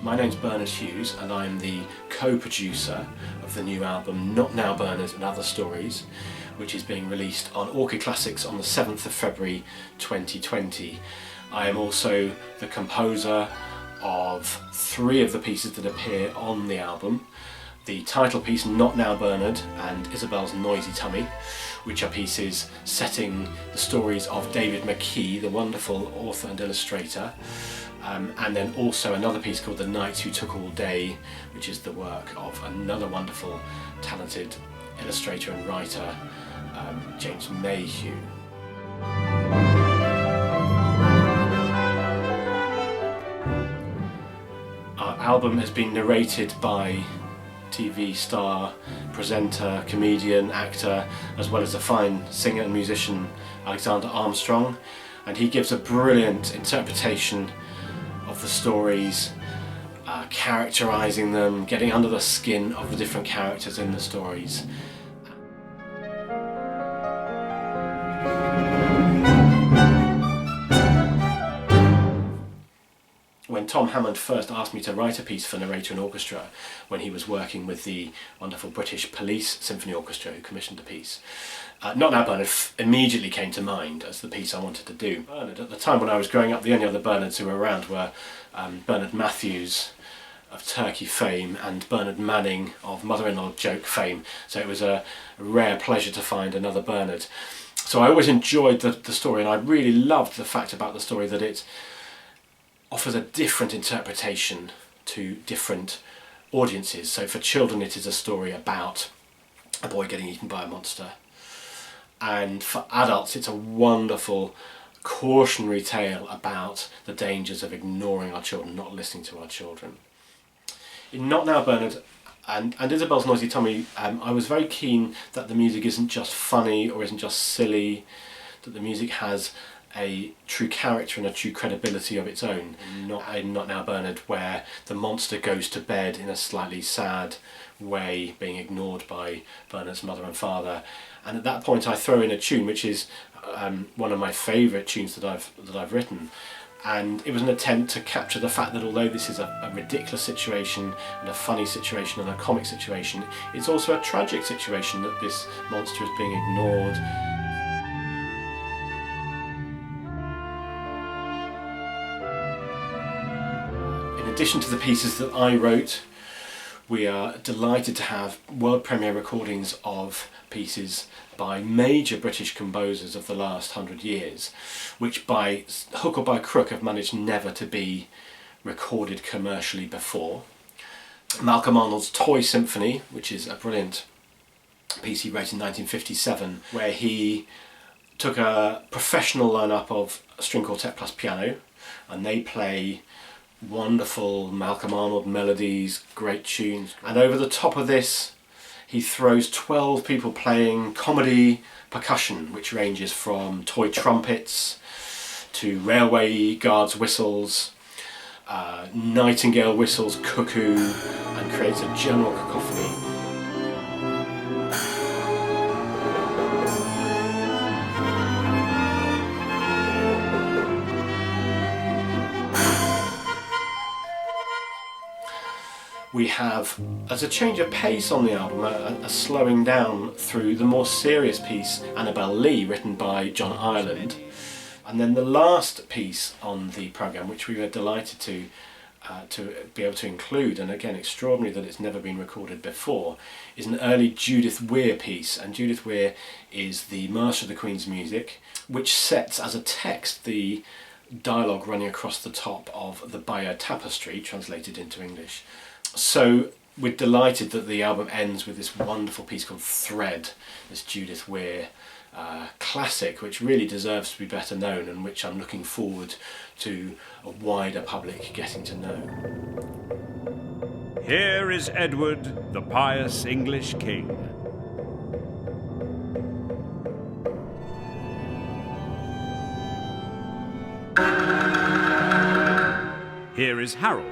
My name's Bernard Hughes and I'm the co-producer of the new album Not Now Bernard and Other Stories, which is being released on Orchid Classics on the 7th of February 2020. I am also the composer of 3 of the pieces that appear on the album. The title piece Not Now Bernard and Isabel's Noisy Tummy, which are pieces setting the stories of David McKee, the wonderful author and illustrator, and then also another piece called The Knight Who Took All Day, which is the work of another wonderful, talented illustrator and writer, James Mayhew. Our album has been narrated by TV star, presenter, comedian, actor, as well as a fine singer and musician, Alexander Armstrong, and he gives a brilliant interpretation of the stories, characterising them, getting under the skin of the different characters in the stories. When Tom Hammond first asked me to write a piece for narrator and orchestra, when he was working with the wonderful British Police Symphony Orchestra who commissioned the piece, Not Now Bernard immediately came to mind as the piece I wanted to do. Bernard, at the time when I was growing up, the only other Bernards who were around were Bernard Matthews of Turkey fame and Bernard Manning of Mother-in-Law Joke fame, so it was a rare pleasure to find another Bernard. So I always enjoyed the story, and I really loved the fact about the story that it offers a different interpretation to different audiences. So for children it is a story about a boy getting eaten by a monster, and for adults it's a wonderful cautionary tale about the dangers of ignoring our children, not listening to our children. In Not Now Bernard and Isabel's Noisy Tummy, I was very keen that the music isn't just funny or isn't just silly, that the music has a true character and a true credibility of its own. Not Now Bernard, where the monster goes to bed in a slightly sad way, being ignored by Bernard's mother and father, and at that point I throw in a tune which is one of my favourite tunes that I've written, and it was an attempt to capture the fact that although this is a ridiculous situation and a funny situation and a comic situation, it's also a tragic situation that this monster is being ignored. In addition to the pieces that I wrote, we are delighted to have world premiere recordings of pieces by major British composers of the last 100 years, which by hook or by crook have managed never to be recorded commercially before. Malcolm Arnold's TOI Symphony, which is a brilliant piece he wrote in 1957, where he took a professional lineup of string quartet plus piano, and they play wonderful Malcolm Arnold melodies, great tunes, and over the top of this he throws 12 people playing comedy percussion, which ranges from toy trumpets to railway guards' whistles, nightingale whistles, cuckoo, and creates a general cacophony. We have, as a change of pace on the album, a slowing down through the more serious piece, Annabel Lee, written by John Ireland. And then the last piece on the programme, which we were delighted to be able to include, and again extraordinary that it's never been recorded before, is an early Judith Where piece. And Judith Where is the master of the Queen's music, which sets as a text the dialogue running across the top of the Bayeux Tapestry, translated into English. So we're delighted that the album ends with this wonderful piece called Thread, this Judith Where classic, which really deserves to be better known and which I'm looking forward to a wider public getting to know. Here is Edward, the pious English king. Here is Harold.